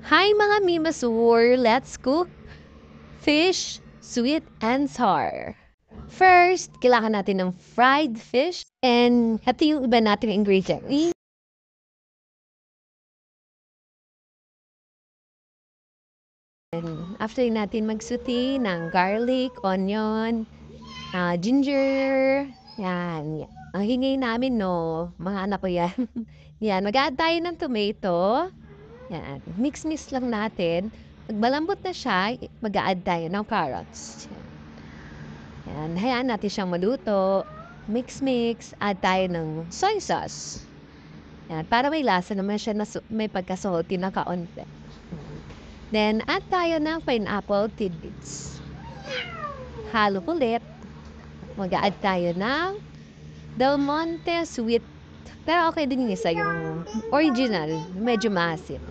Hi mga Mimasur! Let's cook fish, sweet and sour. First, kailangan natin ng fried fish and ito yung iba nating ingredient. After natin magsuti ng garlic, onion, ginger, yan. Ang hingay namin, no, mga anak ko yan. Yan, mag-add tayo ng tomato. Yan, mix-mix lang natin. Pag malambot na siya, mag-add tayo ng carrots. Yan, hayaan natin siyang maluto. Mix-mix, add tayo ng soy sauce. Yan, para may lasa naman siya na may pagka-salty na kaunti. Then, add tayo ng pineapple tidbits. Halo ulit. Mag-add tayo ng Del Monte sweet. Pero okay din yung isa, yung original, medyo maasim.